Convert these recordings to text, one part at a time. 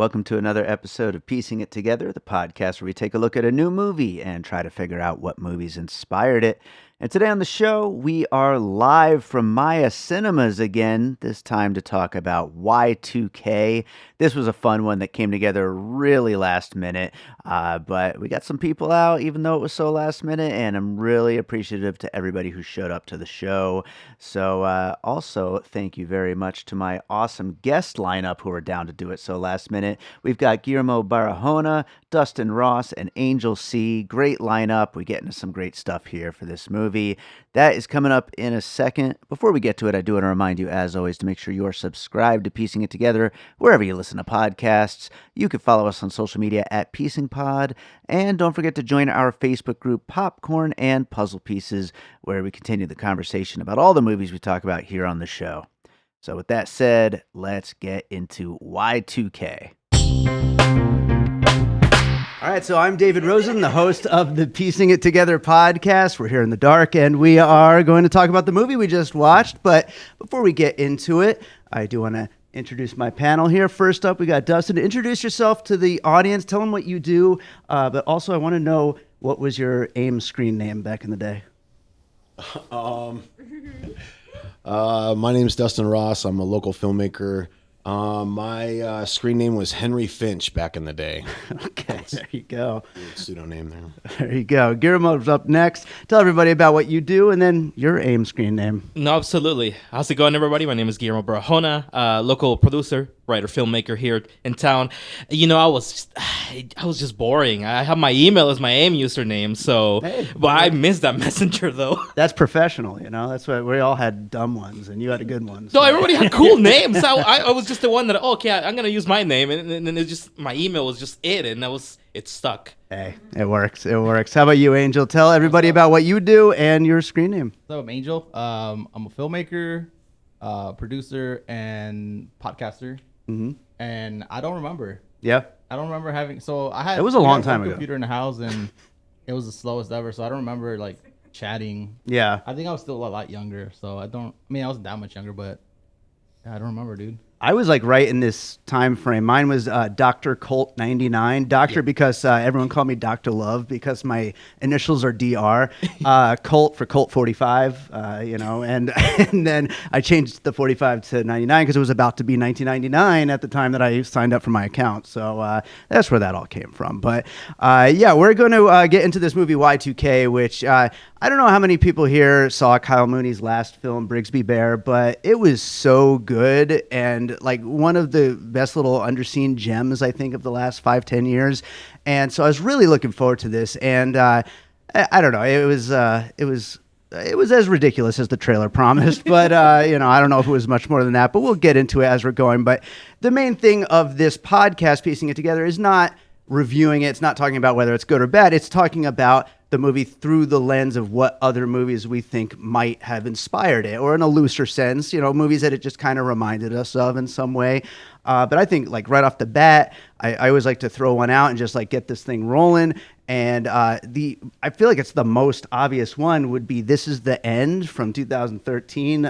welcome to another episode of Piecing It Together, the podcast where we take a look at a new movie and try to figure out what movies inspired it. And today on the show, we are live from Maya Cinemas again, this time to talk about Y2K. This was a fun one that came together really last minute, but we got some people out even though it was so last minute, and I'm really appreciative to everybody who showed up to the show. So also, thank you very much to my awesome guest lineup who are down to do it so last minute. We've got Guillermo Barahona, Dustin Ross, and Angel C. Great lineup. We get into some great stuff here for this movie. That is coming up in a second. Before we get to it, I do want to remind you, as always, to make sure you are subscribed to Piecing It Together wherever you listen to podcasts. You can follow us on social media at PiecingPod, and don't forget to join our Facebook group, Popcorn and Puzzle Pieces, where we continue the conversation about all the movies we talk about here on the show. So with that said, let's get into Y2K. All right, so I'm David Rosen, the host of the Piecing It Together podcast. We're here in the dark, and we are going to talk about the movie we just watched. But before we get into it, I do want to introduce my panel here. First up, we got Dustin. Introduce yourself to the audience. Tell them what you do. But also, I want to know, what was your AIM screen name back in the day? My name is Dustin Ross. I'm a local filmmaker. My screen name was Henry Finch back in the day. Okay, there you go. Pseudonym there. There you go. Guillermo's up next. Tell everybody about what you do and then your AIM screen name. No, absolutely. How's it going, everybody? My name is Guillermo Barahona, local producer, writer, filmmaker here in town. You know, I was just boring. I have my email as my AIM username, so but I missed that messenger though. That's professional, you know. That's why we all had dumb ones, and you had a good one. So everybody had cool names. I was just the one that I'm gonna use my name, and then it's just my email was just it, and it stuck. Hey, it works. It works. How about you, Angel? Tell everybody about what you do and your screen name. So I'm Angel. I'm a filmmaker, producer, and podcaster. Mm-hmm. And I don't remember. Yeah. I don't remember having. So I had. It was a long time ago. Computer in the house, and it was the slowest ever. So I don't remember like chatting. Yeah. I think I was still a lot younger. So I wasn't that much younger, but I don't remember, dude. I was like right in this time frame. Mine was Dr. Colt 99. Doctor because everyone called me Dr. Love because my initials are DR. Colt for Colt 45, and then I changed the 45 to 99 because it was about to be 1999 at the time that I signed up for my account. So that's where that all came from. But we're going to get into this movie Y2K, which I don't know how many people here saw Kyle Mooney's last film, Brigsby Bear, but it was so good and like one of the best little underseen gems, I think, of the last 5-10 years. And so I was really looking forward to this. And I don't know, it was as ridiculous as the trailer promised, but I don't know if it was much more than that, but we'll get into it as we're going. But the main thing of this podcast, Piecing It Together, is not reviewing it. It's not talking about whether it's good or bad. It's talking about the movie through the lens of what other movies we think might have inspired it, or in a looser sense, movies that it just kind of reminded us of in some way. But I think like right off the bat, I always like to throw one out and just like get this thing rolling. And I feel like it's the most obvious one would be This Is the End from 2013.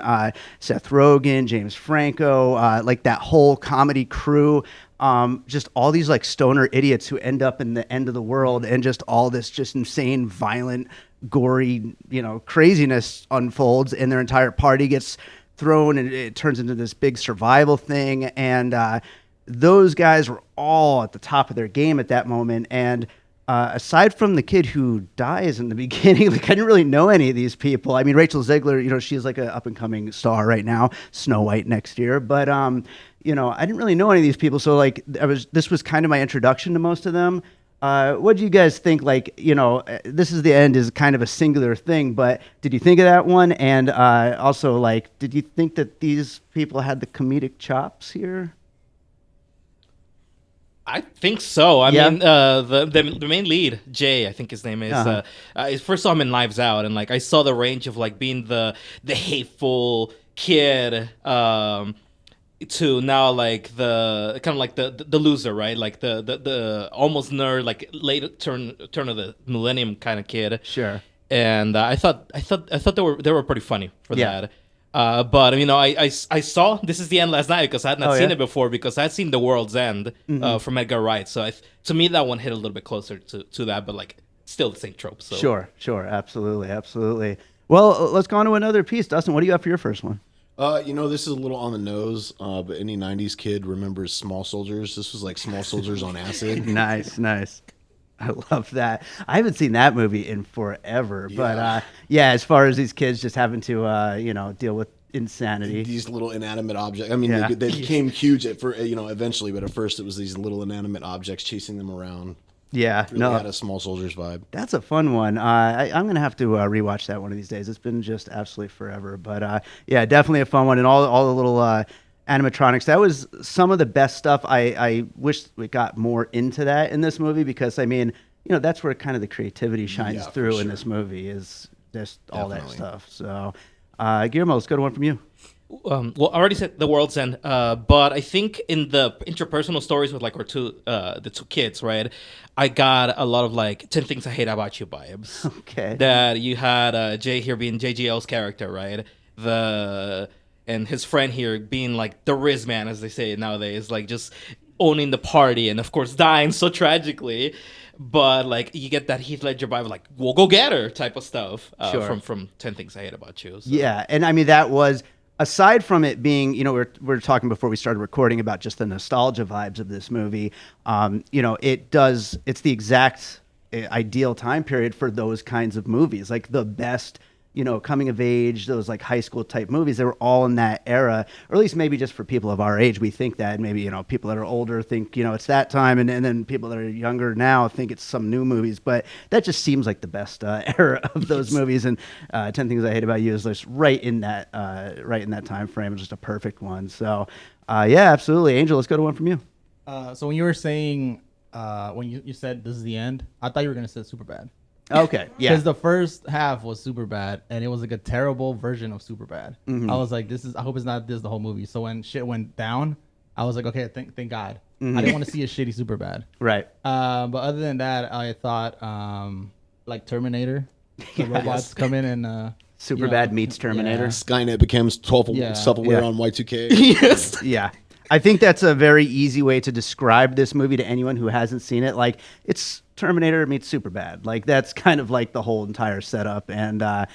Seth Rogen, James Franco, like that whole comedy crew. Just all these like stoner idiots who end up in the end of the world, and just all this just insane, violent, gory, craziness unfolds, and their entire party gets thrown, and it turns into this big survival thing. And those guys were all at the top of their game at that moment. And aside from the kid who dies in the beginning, like I didn't really know any of these people. I mean, Rachel Zegler, she's like an up and coming star right now, Snow White next year. But I didn't really know any of these people, so like this was kind of my introduction to most of them. What do you guys think? Like, This Is the End is kind of a singular thing, but did you think of that one? And also, like, did you think that these people had the comedic chops here? I think so. I mean, the main lead, Jay, I think his name is. First saw him in Lives Out, and like I saw the range of like being the hateful kid. To now like the kind of like the loser, right? Like the almost nerd, like late turn of the millennium kind of kid. Sure. And I thought they were pretty funny for that. But you know, I saw This Is the End last night because I had not seen it before, because I'd seen The World's End from Edgar Wright. So to me, that one hit a little bit closer to that, but like still the same trope. So Sure, absolutely. Well, let's go on to another piece. Dustin, what do you have for your first one? You know, this is a little on the nose, but any 90s kid remembers Small Soldiers. This was like Small Soldiers on acid. Nice. I love that. I haven't seen that movie in forever, but as far as these kids just having to, deal with insanity. These little inanimate objects. I mean, they became huge eventually, but at first it was these little inanimate objects chasing them around. Yeah, really had a Small Soldiers vibe. That's a fun one. I'm gonna have to rewatch that one of these days. It's been just absolutely forever, but definitely a fun one. And all the little animatronics. That was some of the best stuff. I wish we got more into that in this movie, because I mean, that's where kind of the creativity shines through in this movie, is just all that stuff. So, Guillermo, let's go to one from you. Well, I already said The World's End, but I think in the interpersonal stories with the two kids, right? I got a lot of like 10 Things I Hate About You vibes. Okay. That you had Jay here being JGL's character, right? And his friend here being like the Riz man, as they say nowadays, like just owning the party, and of course dying so tragically. But like you get that Heath Ledger vibe, like we'll go get her type of stuff from 10 Things I Hate About You. So. Yeah, and I mean that was. Aside from it being, we're talking before we started recording about just the nostalgia vibes of this movie, it's the exact ideal time period for those kinds of movies, like the best, coming of age, those like high school type movies. They were all in that era, or at least maybe just for people of our age, we think that. And maybe, people that are older think, it's that time. And then people that are younger now think it's some new movies. But that just seems like the best era of those movies. And 10 Things I Hate About You is just right in that time frame. It's just a perfect one. So, absolutely. Angel, let's go to one from you. So when you were saying, when you said this is the end, I thought you were going to say Superbad. Okay, yeah. Because the first half was Superbad, and it was like a terrible version of Superbad. I was like, I hope it's not this the whole movie. So when shit went down, I was like, okay, thank God. I didn't want to see a shitty Superbad. Right. But other than that, I thought like Terminator. The robots come in and Superbad meets Terminator. Yeah. Skynet becomes self-aware on Y2K. Yes. Yeah. I think that's a very easy way to describe this movie to anyone who hasn't seen it. Like, it's Terminator meets Superbad. Like, that's kind of like the whole entire setup. And I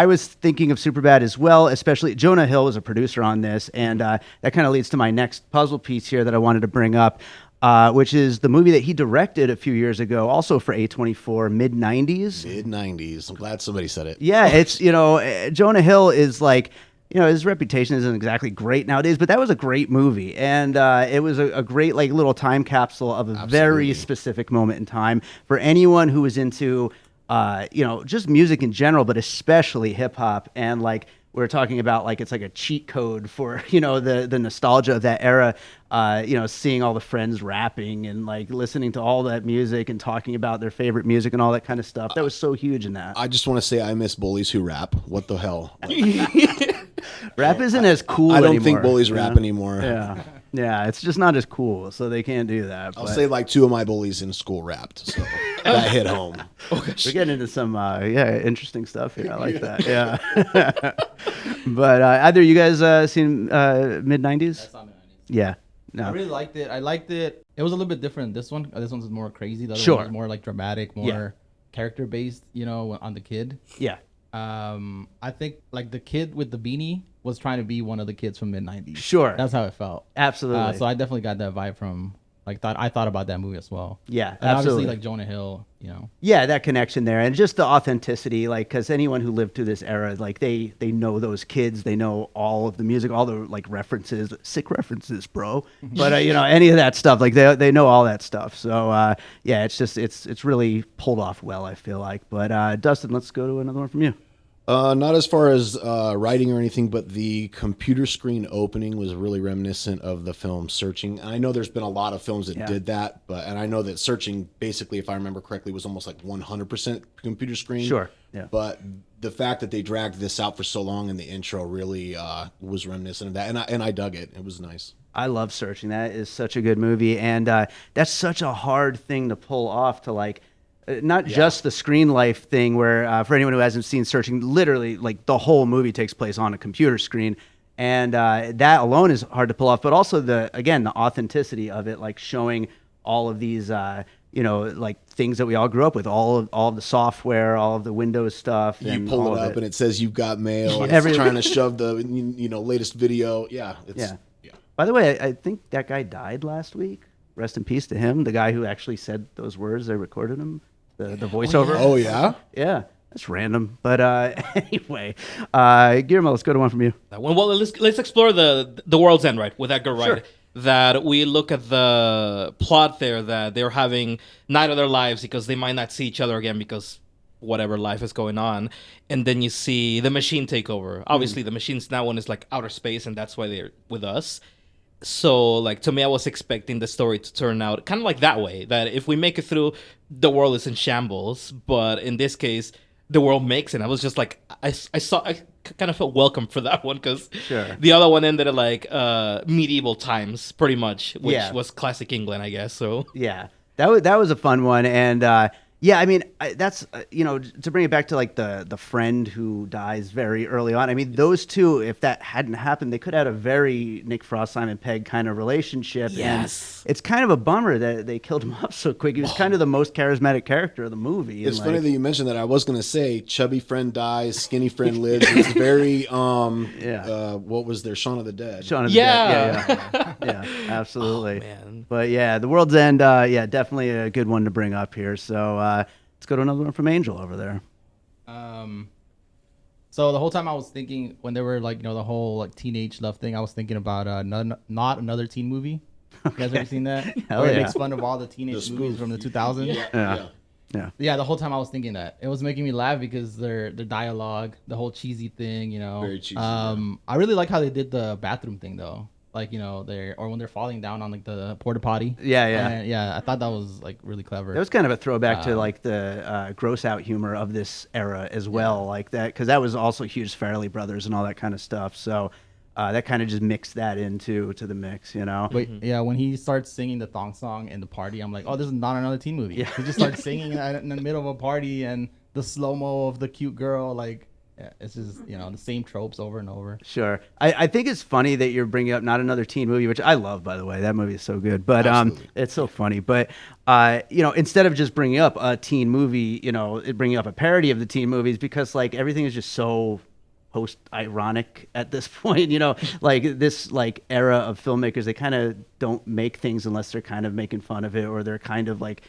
was thinking of Superbad as well, especially Jonah Hill was a producer on this. And that kind of leads to my next puzzle piece here that I wanted to bring up, which is the movie that he directed a few years ago, also for A24, mid-90s. Mid-90s. I'm glad somebody said it. Yeah, it's, Jonah Hill is like, his reputation isn't exactly great nowadays, but that was a great movie. And it was a great, like, little time capsule of a very specific moment in time for anyone who was into, just music in general, but especially hip hop. And like, we're talking about, like, it's like a cheat code for, the nostalgia of that era, seeing all the friends rapping and like listening to all that music and talking about their favorite music and all that kind of stuff. That was so huge in that. I just want to say I miss bullies who rap. What the hell? Like, rap isn't as cool anymore. I don't think bullies rap anymore. Yeah, it's just not as cool, so they can't do that. I'll say like 2 of my bullies in school rapped, so that hit home. We're getting into some interesting stuff here. I like that. Yeah. But either you guys seen mid-90s? I saw mid-90s. Yeah. No. I really liked it. It was a little bit different. This one. This one's more crazy. The other one was more like dramatic, more character based. On the kid. Yeah. I think like the kid with the beanie was trying to be one of the kids from mid-90s. Sure. That's how it felt. Absolutely. So I definitely got that vibe from I thought about that movie as well. Yeah, and absolutely. obviously like Jonah Hill, Yeah, that connection there, and just the authenticity, like, because anyone who lived through this era, like they know those kids, they know all of the music, all the like references, sick references, bro. But any of that stuff, like they know all that stuff. So it's really pulled off well, I feel like. But Dustin, let's go to another one from you. Not as far as writing or anything, but the computer screen opening was really reminiscent of the film Searching. And I know there's been a lot of films that did that, and I know that Searching, basically, if I remember correctly, was almost like 100% computer screen. Sure. Yeah. But the fact that they dragged this out for so long in the intro really was reminiscent of that, and I dug it. It was nice. I love Searching. That is such a good movie, and that's such a hard thing to pull off, to like not just the screen life thing where for anyone who hasn't seen Searching, literally like the whole movie takes place on a computer screen. And that alone is hard to pull off, but also the authenticity of it, like showing all of these, like things that we all grew up with, all of the software, all of the Windows stuff. You and pull all it up of and it says you've got mail. It's trying to shove the latest video. Yeah. By the way, I think that guy died last week. Rest in peace to him. The guy who actually said those words, they recorded him, the voiceover. Oh yeah. Yeah. That's random, but anyway, Guillermo, let's go to one from you. Well, let's explore the World's End, right, with Edgar Wright. Sure. That we look at the plot there, that they're having night of their lives because they might not see each other again because whatever life is going on, and then you see the machine take over. Obviously, the machine's now one is like outer space, and that's why they're with us. So, like, to me, I was expecting the story to turn out kind of like that way, that if we make it through, the world is in shambles, but in this case, the world makes it. I was just like, I kind of felt welcome for that one because the other one ended at like medieval times, pretty much, which was classic England, I guess. So yeah, that was a fun one, and yeah, I mean that's to bring it back to like the friend who dies very early on. I mean those two, if that hadn't happened, they could have had a very Nick Frost, Simon Pegg kind of relationship. Yes, and it's kind of a bummer that they killed him off so quick. He was kind of the most charismatic character of the movie. It's funny that you mentioned that. I was going to say, chubby friend dies, skinny friend lives. It's very what was there? Shaun of the Dead. Shaun of the Dead. Yeah, absolutely. Oh, man. But yeah, The World's End. Definitely a good one to bring up here. So let's go to another one from Angel over there. So the whole time I was thinking, when they were like, the whole like teenage love thing, I was thinking about Not Another Teen Movie. You guys ever seen that? Where it makes fun of all the teenage movies from the 2000s. Yeah. The whole time I was thinking that. It was making me laugh because their dialogue, the whole cheesy thing, Very cheesy. I really like how they did the bathroom thing though. Like, when they're falling down on like the porta potty. Yeah. I thought that was like really clever. It was kind of a throwback to like the gross out humor of this era as well, like that, because that was also huge Farrelly Brothers and all that kind of stuff. So that kind of just mixed that into the mix, But yeah, when he starts singing the thong song in the party, I'm like, oh, this is Not Another Teen Movie. Yeah. He just starts singing in the middle of a party and the slow-mo of the cute girl, like. Yeah, it's just, the same tropes over and over. Sure. I think it's funny that you're bringing up Not Another Teen Movie, which I love, by the way. That movie is so good. But it's so funny. But, instead of just bringing up a teen movie, bringing up a parody of the teen movies, because, like, everything is just so post-ironic at this point, like this, like, era of filmmakers, they kind of don't make things unless they're kind of making fun of it or they're kind of, like,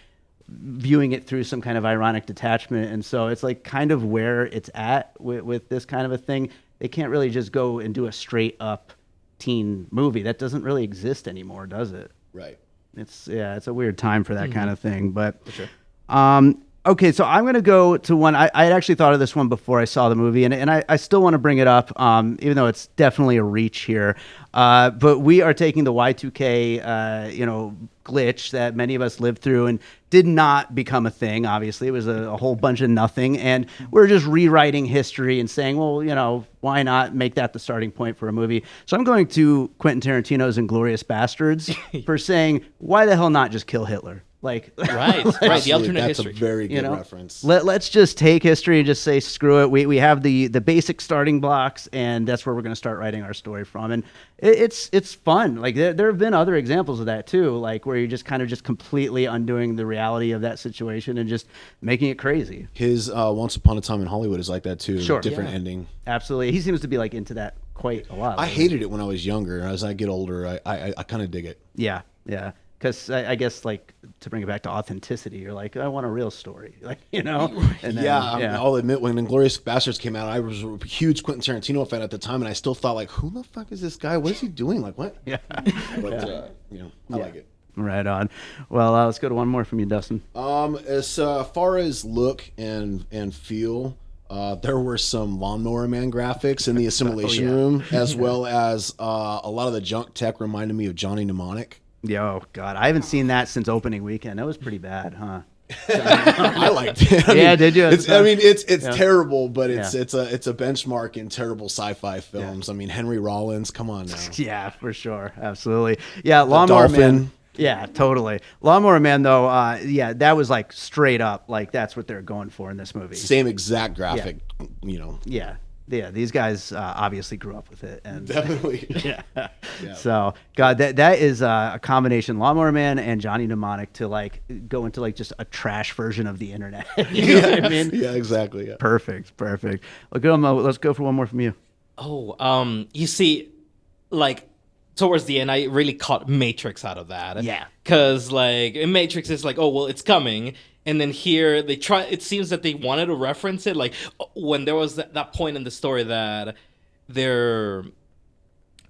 viewing it through some kind of ironic detachment. And so it's like kind of where it's at with this kind of a thing. They can't really just go and do a straight up teen movie. That doesn't really exist anymore, does it? Right. It's a weird time for that kind of thing. But for sure. Okay, so I'm going to go to one. I had actually thought of this one before I saw the movie, and I still want to bring it up, even though it's definitely a reach here. But we are taking the Y2K, glitch that many of us lived through and did not become a thing. Obviously, it was a whole bunch of nothing, and we're just rewriting history and saying, well, why not make that the starting point for a movie? So I'm going to Quentin Tarantino's Inglorious Basterds for saying, why the hell not just kill Hitler? Like, right, the alternate that's history. That's a very good reference. Let's just take history and just say, screw it. We have the basic starting blocks, and that's where we're going to start writing our story from. And it's fun. Like, there have been other examples of that, too, like where you're just kind of just completely undoing the reality of that situation and just making it crazy. His Once Upon a Time in Hollywood is like that, too. Sure. Different ending. Absolutely. He seems to be, like, into that quite a lot. I hated it when I was younger. As I get older, I kind of dig it. Yeah. Because I guess, like, to bring it back to authenticity, you're like, I want a real story, like, And then, I'll admit, when Inglourious Basterds came out, I was a huge Quentin Tarantino fan at the time, and I still thought, like, who the fuck is this guy? What is he doing? Like, what? Yeah. But, I like it. Right on. Well, let's go to one more from you, Dustin. As far as look and feel, there were some Lawnmower Man graphics in the assimilation room, as well as a lot of the junk tech reminded me of Johnny Mnemonic. Oh God, I haven't seen that since opening weekend. That was pretty bad, huh? I liked it. Did you? It's terrible, but it's a benchmark in terrible sci-fi films. Yeah. I mean, Henry Rollins, come on now. Yeah, for sure, absolutely. Yeah, Lawnmower Man. Yeah, totally. Lawnmower Man, though, yeah, that was like straight up, like that's what they're going for in this movie. Same exact graphic, Yeah, these guys obviously grew up with it, and Definitely. yeah. So, God, that is a combination, Lawnmower Man and Johnny Mnemonic, to like go into like just a trash version of the internet. You know what I mean? Yeah, exactly. Yeah. Perfect. Let's go for one more from you. Oh, you see, like towards the end, I really caught Matrix out of that. Yeah. Because like in Matrix, it's like, oh well, it's coming, and then here they try. It seems that they wanted to reference it, like when there was that point in the story that they're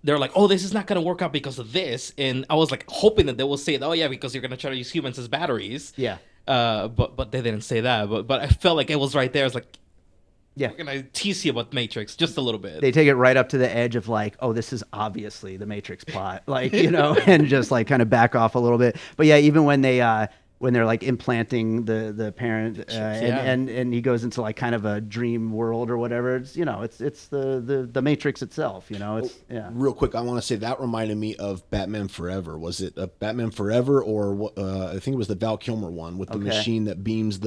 like, oh, this is not gonna work out because of this, and I was like hoping that they will say, oh yeah, because you're gonna try to use humans as batteries. Yeah. But they didn't say that. But I felt like it was right there. I was like, Yeah. we're gonna tease you about Matrix just a little bit. They take it right up to the edge of like, oh, this is obviously the Matrix plot, like, you know, and just like kind of back off a little bit. But yeah, even when they're like implanting the parent and he goes into like kind of a dream world or whatever, it's, you know, it's the Matrix itself, you know. It's Real quick, I want to say that reminded me of Batman Forever. Was it Batman Forever or I think it was the Val Kilmer one with the machine that beams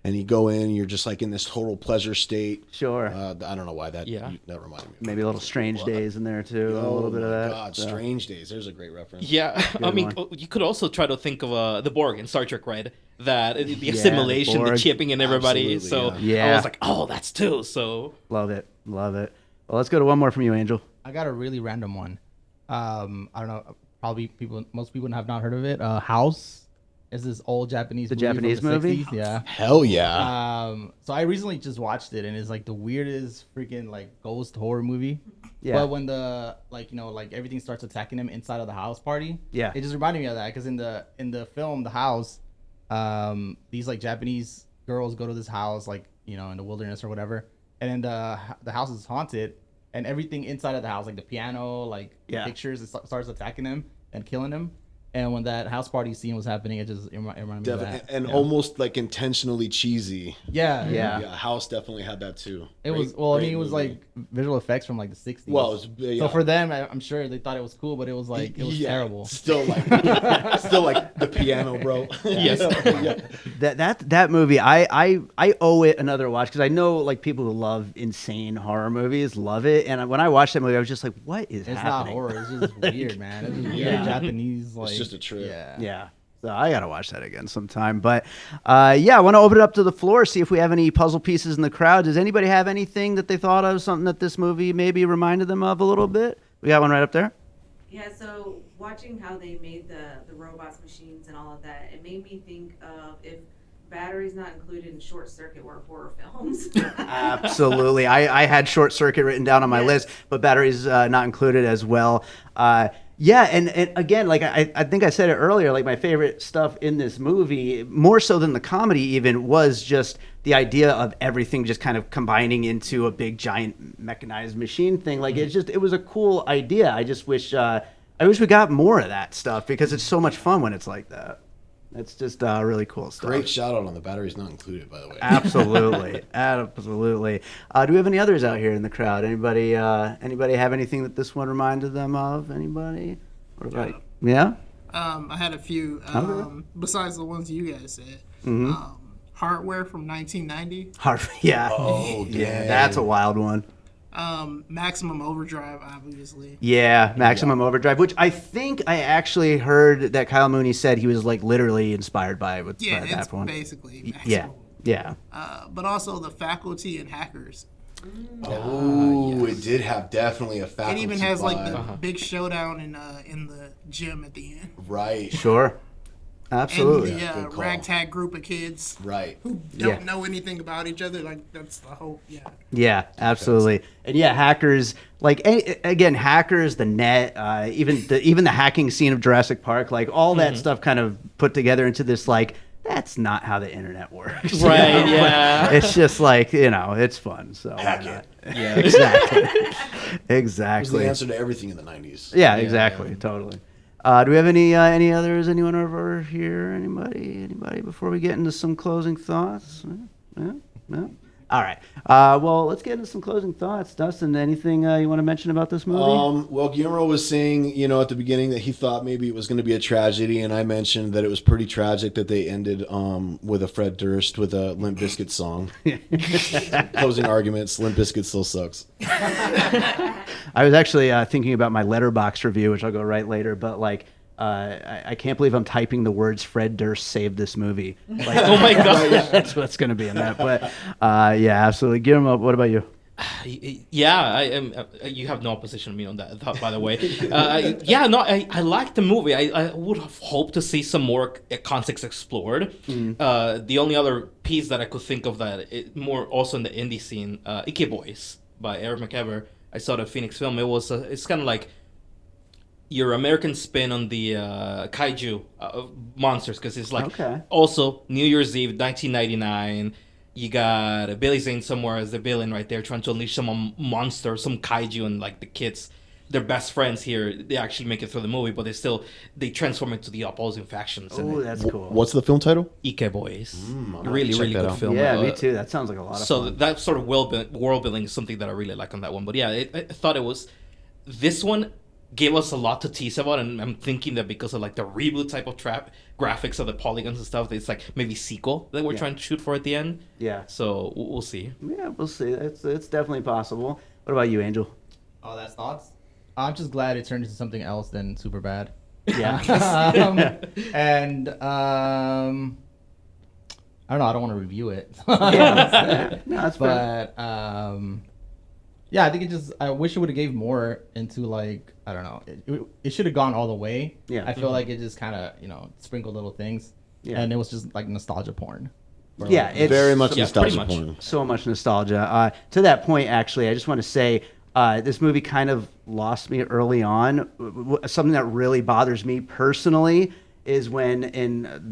and you go in and you're just like in this total pleasure state. Sure. I don't know why that reminded me. Maybe a little Strange Days in there too. A little bit of that. God, so. Strange Days. There's a great reference. Yeah, I mean, you could also try to think of the Borg in Star Trek, right? That the assimilation, the chipping in everybody. Absolutely, I was like, oh, that's two. So love it. Well, let's go to one more from you, Angel. I got a really random one. I don't know. Probably most people have not heard of it. House. Is this old Japanese movie Japanese from the movie? 60s? Yeah. Hell yeah. So I recently just watched it, and it's like the weirdest freaking like ghost horror movie. Yeah. But when the like everything starts attacking him inside of the house party, yeah, it just reminded me of that because in the film The House, these like Japanese girls go to this house like in the wilderness or whatever, and then the house is haunted, and everything inside of the house, like the piano, like pictures, it starts attacking him and killing him. And when that house party scene was happening, it reminded me of that. And almost like intentionally cheesy. Yeah. House definitely had that too. It was it was like visual effects from like the 60s. Well, so for them, I'm sure they thought it was cool, but it was like it was terrible. Still like the piano, bro. Yes. That movie, I owe it another watch because I know like people who love insane horror movies love it, and when I watched that movie, I was just like, what is happening? It's not horror. It's just weird, man. It's just weird Japanese like. Just a trip. Yeah. So I gotta watch that again sometime. But I want to open it up to the floor, see if we have any puzzle pieces in the crowd. Does anybody have anything that they thought of, something that this movie maybe reminded them of a little bit? We got one right up there. Yeah, so watching how they made the robots, machines, and all of that, it made me think of if batteries not included in Short Circuit were horror films. Absolutely. I had Short Circuit written down on my list, but batteries not included as well. Yeah, and again, like I think I said it earlier, like my favorite stuff in this movie, more so than the comedy even, was just the idea of everything just kind of combining into a big giant mechanized machine thing. Like it was a cool idea. I just wish we got more of that stuff because it's so much fun when it's like that. It's just really cool stuff. Great shout out on the batteries not included, by the way. Absolutely. Absolutely. Do we have any others out here in the crowd? Anybody have anything that this one reminded them of? Anybody? What about Yeah? I had a few, besides the ones you guys said. Hardware from 1990. Yeah. Oh, yeah. That's a wild one. Maximum Overdrive, obviously. Yeah, Maximum Overdrive, which I think I actually heard that Kyle Mooney said he was like literally inspired by by that one. Basically Maximum. Yeah. But also the Faculty and Hackers. It did have definitely a Faculty. It even has vibe. like the big showdown in the gym at the end. Right. Sure. Absolutely. And the ragtag group of kids. Right. Who don't know anything about each other. Like that's the whole. Yeah, absolutely. And hackers, like again, hackers, the net, even the hacking scene of Jurassic Park, like all that stuff kind of put together into this like, that's not how the internet works. Right, yeah. It's just like, it's fun. So hack it. Yeah. Exactly. It was the answer to everything in the 90s. Yeah, exactly. Totally. Do we have any others? Anyone over here? Anybody before we get into some closing thoughts? Yeah? No? All right. Well, let's get into some closing thoughts. Dustin, anything you want to mention about this movie? Well, Guillermo was saying, at the beginning that he thought maybe it was going to be a tragedy, and I mentioned that it was pretty tragic that they ended with a Fred Durst with a Limp Bizkit song. Closing arguments, Limp Bizkit still sucks. I was actually thinking about my Letterboxd review, which I'll go right later, but I can't believe I'm typing the words "Fred Durst saved this movie." Oh my god, that's what's going to be in that. But yeah, absolutely. Guillermo, what about you? Yeah, I am. You have no opposition to me on that, by the way. I like the movie. I would have hoped to see some more context explored. The only other piece that I could think of more also in the indie scene, Ike Boys by Eric McEver. I saw the Phoenix film. It's kind of like your American spin on the kaiju monsters, because it's also New Year's Eve 1999. You got Billy Zane somewhere as the villain right there, trying to unleash some monster, some kaiju, and the kids, their best friends here, they actually make it through the movie, but they transform into the opposing factions. Oh, that's cool. What's the film title? Ike Boys. Really good film. Yeah, me too. That sounds like a lot of fun. So that sort of world building is something that I really like on that one. But yeah, I thought this one gave us a lot to tease about, and I'm thinking that because of the reboot type of graphics of the polygons and stuff, it's maybe sequel that we're trying to shoot for at the end. Yeah. So we'll see. Yeah, we'll see. It's definitely possible. What about you, Angel? Oh, that's thoughts. I'm just glad it turned into something else than super bad. Yeah. And I don't know. I don't want to review it. Yeah. No, that's fair. But yeah, I think I wish it would have gave more into I don't know. It should have gone all the way. Yeah. I feel like it just kind of sprinkled little things. Yeah. And it was just nostalgia porn. Yeah, it's very much nostalgia pretty much. porn. So much nostalgia. To that point, actually, I just want to say this movie kind of lost me early on. Something that really bothers me personally is when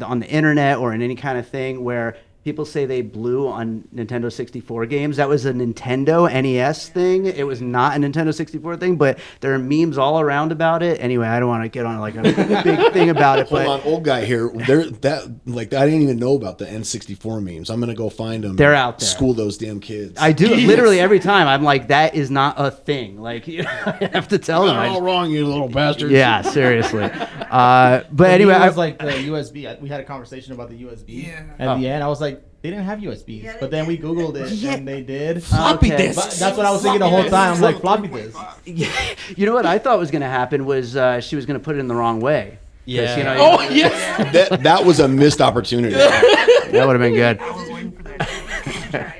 on the internet or in any kind of thing where people say they blew on Nintendo 64 games. That was a Nintendo NES thing. It was not a Nintendo 64 thing, but there are memes all around about it. Anyway, I don't want to get on a big thing about it. Hold on, old guy here. I didn't even know about the N64 memes. I'm gonna go find them. They're out there. School those damn kids. I do literally every time. I'm like, that is not a thing. I have to tell them. You're all wrong, you little bastards. Yeah, seriously. But anyway, I was the USB. We had a conversation about the USB. Yeah. At the end, I was like, they didn't have USBs, Yeah, but then we Googled it and they did. Floppy Okay. disks. That's what I was thinking the whole time. I'm like, floppy disk. you know what I thought was going to happen was she was going to put it in the wrong way. Yeah. Oh, yes. That was a missed opportunity. that would have been good. I was waiting for that.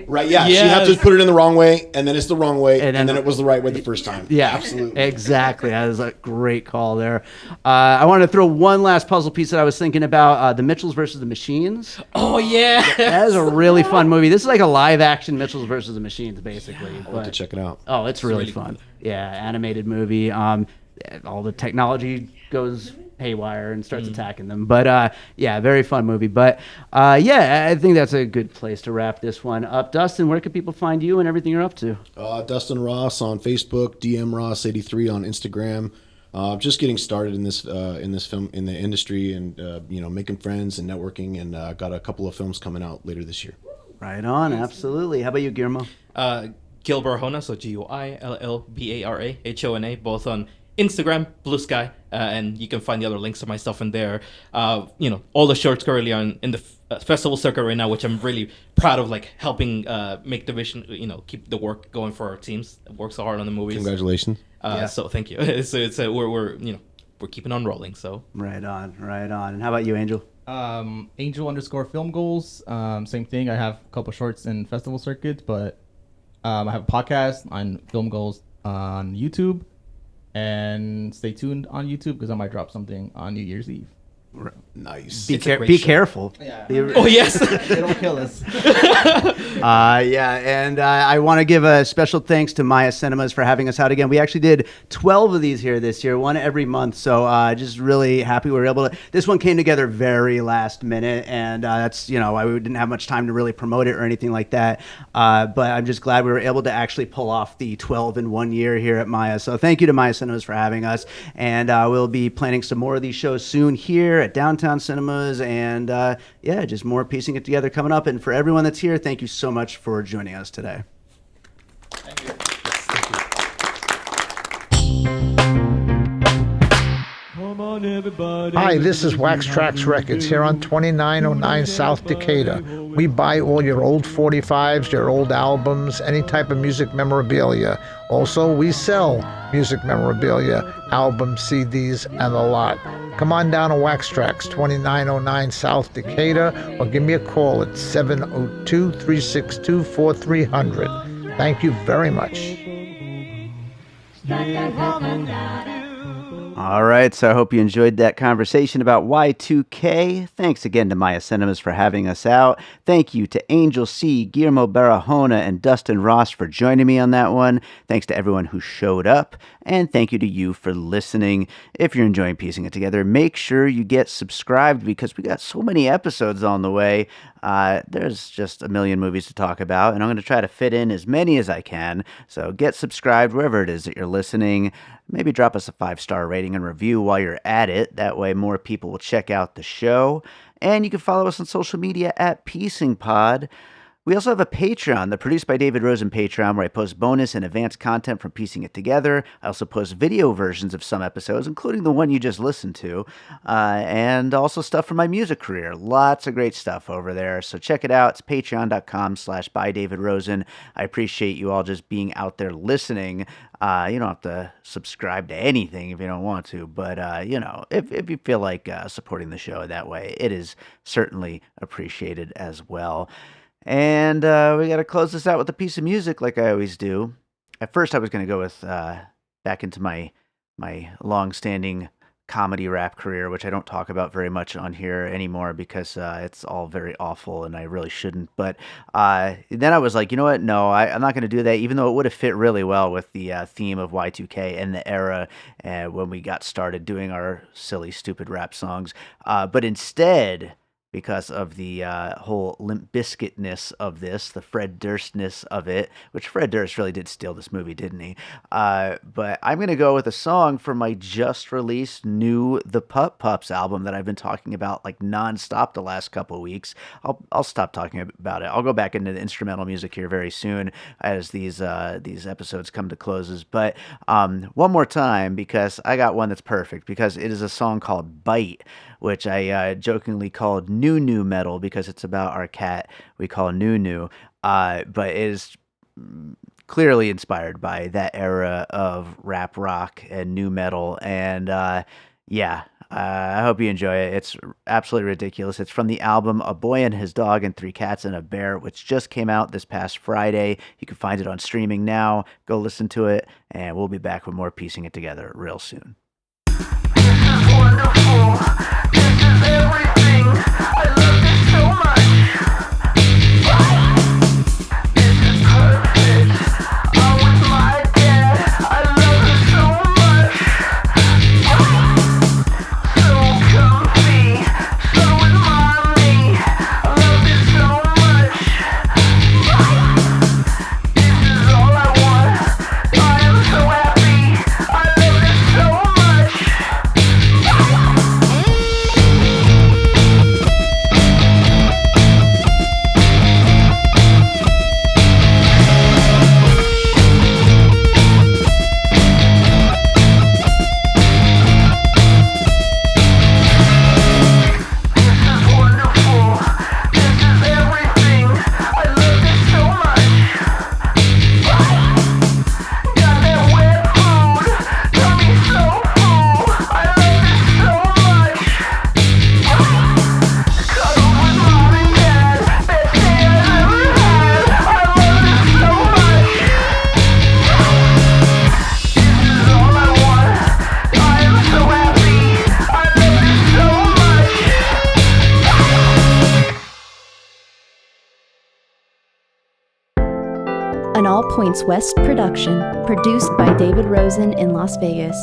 Right, yeah. Yes. She had to put it in the wrong way, and then it's the wrong way, And and then- then it was the right way the first time. Yeah, absolutely. Exactly. That was a great call there. I want to throw one last puzzle piece that I was thinking about, the Mitchells versus the Machines. Oh yeah. That is a really fun movie. This is like a live action Mitchells versus the Machines, basically. I'll have to check it out. Oh, it's really really fun. good. Yeah, animated movie. All the technology goes haywire and starts attacking them. But yeah, very fun movie. But yeah, I think that's a good place to wrap this one up. Dustin, where can people find you and everything you're up to? Dustin Ross on Facebook, DM Ross83 on Instagram. Just getting started in this film in the industry, and making friends and networking, and got a couple of films coming out later this year. Right on, absolutely. How about you, Guillermo? Gil Barahona, so GUILLBARAHONA, both on Instagram, Blue Sky, and you can find the other links to my stuff in there. All the shorts currently on in the festival circuit right now, which I'm really proud of, helping make the vision, keep the work going for our teams that work so hard on the movies. Congratulations. So thank you. So it's we're keeping on rolling. So Right on. And how about you, Angel? Angel_film goals. Same thing. I have a couple shorts in festival circuits, but I have a podcast on film goals on YouTube. And stay tuned on YouTube because I might drop something on New Year's Eve. Nice. Be a great show. careful. Yeah. oh yes. They don't kill us. Yeah, and I want to give a special thanks to Maya Cinemas for having us out again. We actually did 12 of these here this year, one every month. So just really happy we were able to. This one came together very last minute, and that's why we didn't have much time to really promote it or anything like that. But I'm just glad we were able to actually pull off the 12 in 1 year here at Maya. So thank you to Maya Cinemas for having us, and we'll be planning some more of these shows soon here at Downtown Town Cinemas, and just more piecing it together coming up. And for everyone that's here, thank you so much for joining us today. Thank you. Hi, this is Wax Trax Records here on 2909 South Decatur. We buy all your old 45s, your old albums, any type of music memorabilia. Also, we sell music memorabilia, albums, CDs, and a lot. Come on down to Wax Trax, 2909 South Decatur, or give me a call at 702-362-4300. Thank you very much. All right, so I hope you enjoyed that conversation about Y2K. Thanks again to Maya Cinemas for having us out. Thank you to Angel C, Guillermo Barahona, and Dustin Ross for joining me on that one. Thanks to everyone who showed up, and thank you to you for listening. If you're enjoying piecing it together, make sure you get subscribed because we got so many episodes on the way. There's just a million movies to talk about, and I'm going to try to fit in as many as I can. So get subscribed wherever it is that you're listening. Maybe drop us a 5-star rating and review while you're at it. That way more people will check out the show. And you can follow us on social media at PiecingPod. We also have a Patreon, the Produced by David Rosen Patreon, where I post bonus and advanced content from piecing it together. I also post video versions of some episodes, including the one you just listened to, and also stuff from my music career. Lots of great stuff over there, so check it out. It's patreon.com/bydavidrosen. I appreciate you all just being out there listening. You don't have to subscribe to anything if you don't want to, but, if you feel like supporting the show that way, it is certainly appreciated as well. And we got to close this out with a piece of music like I always do. At first I was going to go with back into my long-standing comedy rap career, which I don't talk about very much on here anymore because it's all very awful and I really shouldn't. But then I was like, you know what? No, I'm not going to do that, even though it would have fit really well with the theme of Y2K and the era when we got started doing our silly, stupid rap songs. But instead, because of the whole Limp Bizkit-ness of this, the Fred Durst-ness of it, which Fred Durst really did steal this movie, didn't he? But I'm going to go with a song from my just-released new The Pup Pups album that I've been talking about like nonstop the last couple of weeks. I'll stop talking about it. I'll go back into the instrumental music here very soon as these episodes come to closes. But one more time, because I got one that's perfect, because it is a song called Bite, which I jokingly called New Metal because it's about our cat we call Nunu. But it is clearly inspired by that era of rap rock and new metal. And I hope you enjoy it. It's absolutely ridiculous. It's from the album A Boy and His Dog and Three Cats and a Bear, which just came out this past Friday. You can find it on streaming now. Go listen to it, and we'll be back with more piecing it together real soon. Wonderful. This is everything. I love this so much. This is perfect. I'm with my dad. I love it so much. So comfy. So is mommy. I love it so much. This is all I want. I am so happy. I love it so much. An All Points West production, produced by David Rosen in Las Vegas.